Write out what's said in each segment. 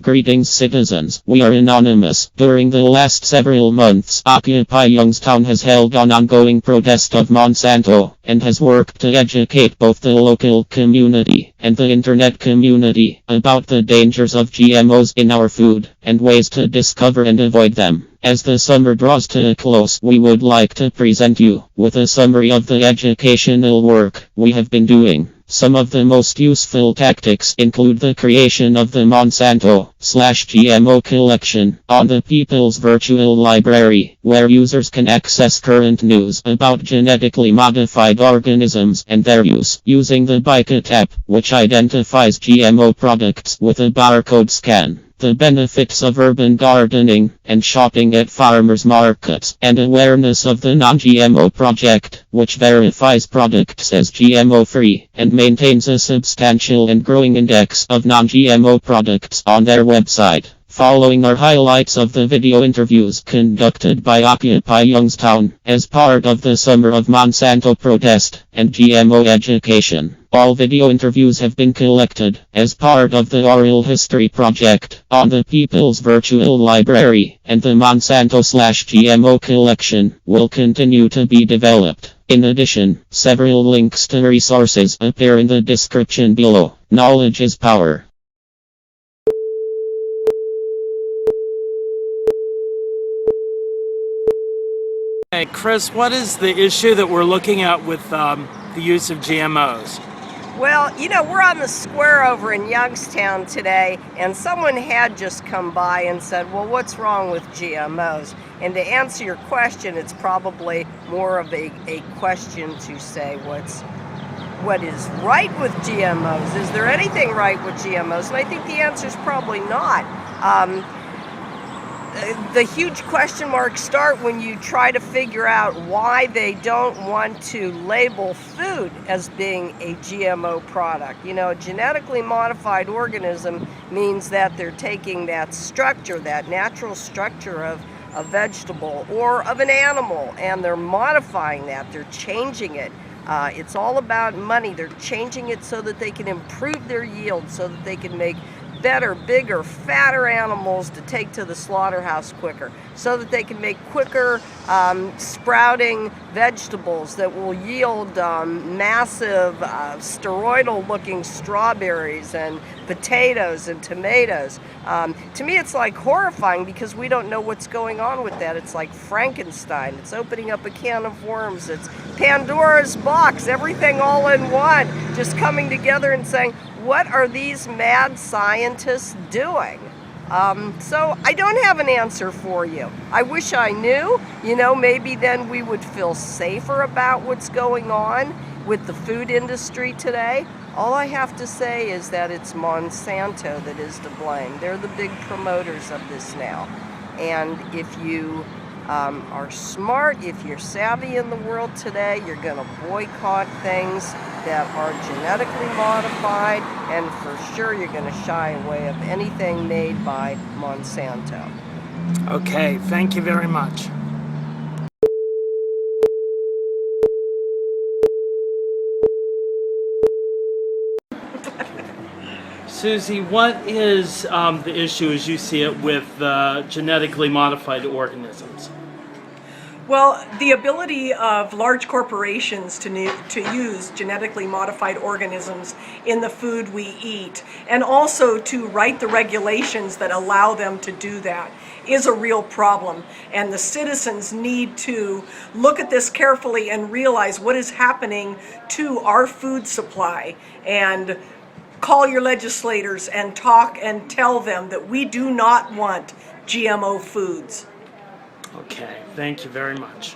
Greetings, citizens. We are anonymous. During the last several months, Occupy Youngstown has held an ongoing protest of Monsanto, and has worked to educate both the local community and the internet community about the dangers of GMOs in our food, and ways to discover and avoid them. As the summer draws to a close, we would like to present you with a summary of the educational work we have been doing. Some of the most useful tactics include the creation of the Monsanto/GMO collection on the People's Virtual Library, where users can access current news about genetically modified organisms and their use, using the Bicot app, which identifies GMO products with a barcode scan. The benefits of urban gardening and shopping at farmers markets, and awareness of the Non-GMO Project, which verifies products as GMO-free and maintains a substantial and growing index of non-GMO products on their website. Following are highlights of the video interviews conducted by Occupy Youngstown as part of the Summer of Monsanto protest and GMO education. All video interviews have been collected as part of the Oral History Project on the People's Virtual Library, and the Monsanto/GMO collection will continue to be developed. In addition, several links to resources appear in the description below. Knowledge is power. Hey, Chris, what is the issue that we're looking at with the use of GMOs? Well, we're on the square over in Youngstown today, and someone had just come by and said, well, what's wrong with GMOs? And to answer your question, it's probably more of a question to say what is right with GMOs. Is there anything right with GMOs? And I think the answer is probably not. The huge question marks start when you try to figure out why they don't want to label food as being a GMO product. A genetically modified organism means that they're taking that structure, that natural structure of a vegetable or of an animal, and they're modifying that. They're changing it. It's all about money. They're changing it so that they can improve their yield, so that they can make better, bigger, fatter animals to take to the slaughterhouse quicker, so that they can make quicker sprouting vegetables that will yield massive steroidal looking strawberries and potatoes and tomatoes. To me, it's like horrifying, because we don't know what's going on with that. It's like Frankenstein. It's opening up a can of worms. It's Pandora's box, everything all in one, just coming together and saying, what are these mad scientists doing? So I don't have an answer for you. I wish I knew. Maybe then we would feel safer about what's going on with the food industry today. All I have to say is that it's Monsanto that is to blame. They're the big promoters of this now. And if you are smart, if you're savvy in the world today, you're going to boycott things that are genetically modified, and for sure you're going to shy away of anything made by Monsanto. Okay, thank you very much. Susie, what is the issue as you see it with genetically modified organisms? Well, the ability of large corporations to use genetically modified organisms in the food we eat, and also to write the regulations that allow them to do that, is a real problem. And the citizens need to look at this carefully and realize what is happening to our food supply, and call your legislators and talk and tell them that we do not want GMO foods. Okay, thank you very much.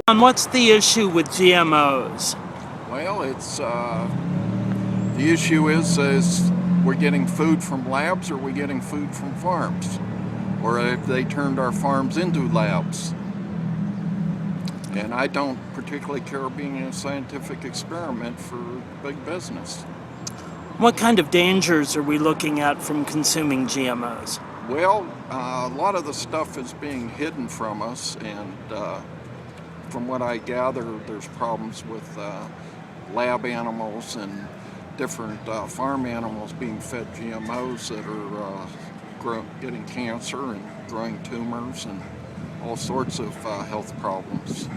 And what's the issue with GMOs? Well, it's the issue is we're getting food from labs, or we're getting food from farms, or if they turned our farms into labs. And I don't particularly care being a scientific experiment for big business. What kind of dangers are we looking at from consuming GMOs? Well, a lot of the stuff is being hidden from us, and from what I gather, there's problems with lab animals and different farm animals being fed GMOs that are getting cancer and growing tumors and all sorts of health problems.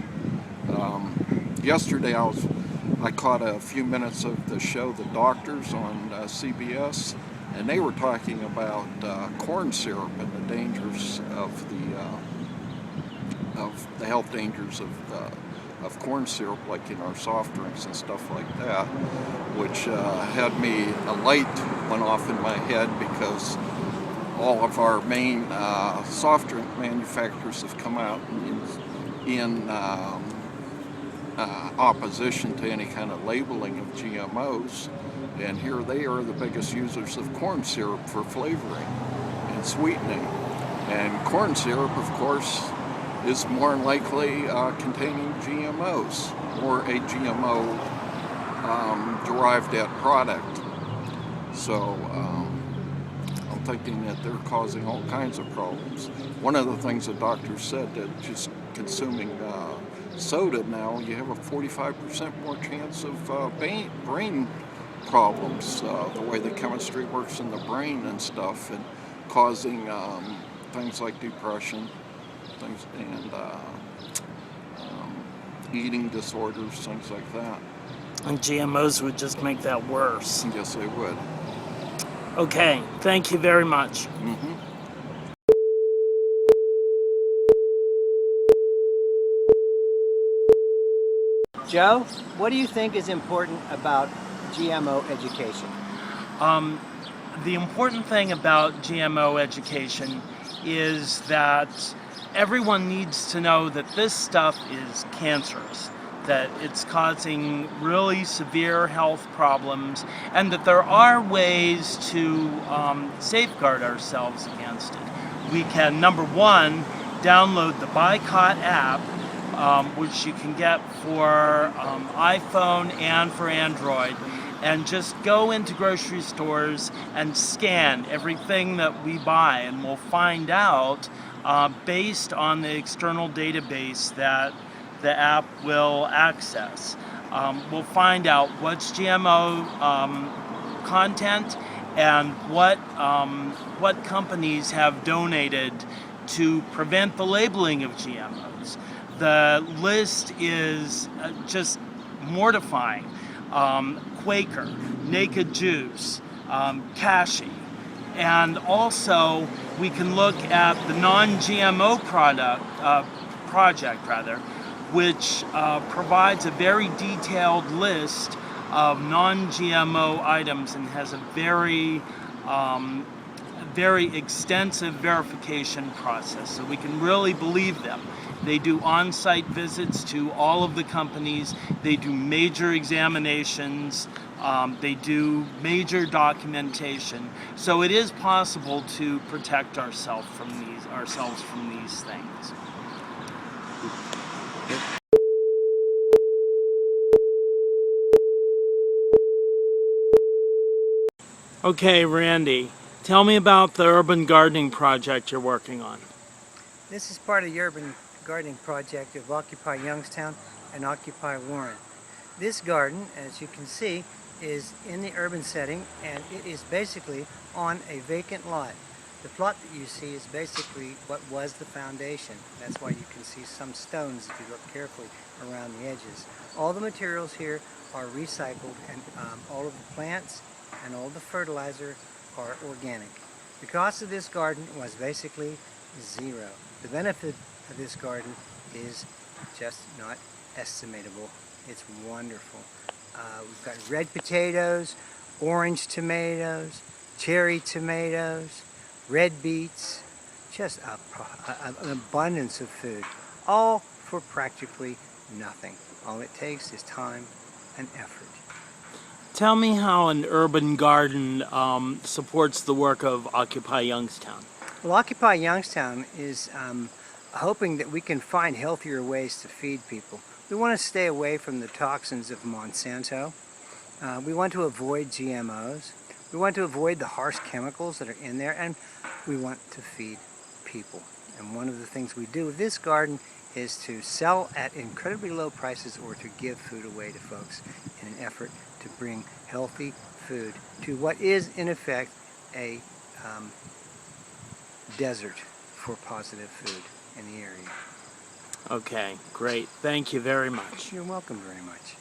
Yesterday I caught a few minutes of the show The Doctors on CBS, and they were talking about corn syrup and the dangers of the health dangers of corn syrup, like in our soft drinks and stuff like that, which had me, a light went off in my head, because all of our main soft drink manufacturers have come out in opposition to any kind of labeling of GMOs, and here they are the biggest users of corn syrup for flavoring and sweetening. And corn syrup, of course, is more than likely containing GMOs, or a GMO derived at product. So I'm thinking that they're causing all kinds of problems. One of the things the doctor said, that just consuming soda now, you have a 45% more chance of brain problems, the way the chemistry works in the brain and stuff, and causing things like depression, things, and eating disorders, things like that. And GMOs would just make that worse. Yes, they would. Okay, thank you very much. Mm-hmm. Joe, what do you think is important about GMO education? The important thing about GMO education is that everyone needs to know that this stuff is cancerous, that it's causing really severe health problems, and that there are ways to safeguard ourselves against it. We can, number one, download the Boycott app, which you can get for iPhone and for Android, and just go into grocery stores and scan everything that we buy, and we'll find out, based on the external database that the app will access. We'll find out what's GMO content and what companies have donated to prevent the labeling of GMOs. The list is just mortifying. Quaker, Naked Juice, Cashy, and also we can look at the non-GMO project, which provides a very detailed list of non-GMO items and has a very extensive verification process, so we can really believe them. They do on-site visits to all of the companies. They do major examinations. They do major documentation. So it is possible to protect ourselves from these things. Okay, Randy, tell me about the urban gardening project you're working on. This is part of the urban gardening project of Occupy Youngstown and Occupy Warren. This garden, as you can see, is in the urban setting, and it is basically on a vacant lot. The plot that you see is basically what was the foundation. That's why you can see some stones if you look carefully around the edges. All the materials here are recycled, and all of the plants and all the fertilizer are organic. The cost of this garden was basically zero. The benefit of this garden is just not estimatable. It's wonderful. We've got red potatoes, orange tomatoes, cherry tomatoes, red beets, just an abundance of food, all for practically nothing. All it takes is time and effort. Tell me how an urban garden supports the work of Occupy Youngstown. Well, Occupy Youngstown is hoping that we can find healthier ways to feed people. We want to stay away from the toxins of Monsanto. We want to avoid GMOs. We want to avoid the harsh chemicals that are in there, and we want to feed people. And one of the things we do with this garden is to sell at incredibly low prices or to give food away to folks in an effort to bring healthy food to what is in effect a desert for positive food in the area. Okay, great. Thank you very much. You're welcome very much.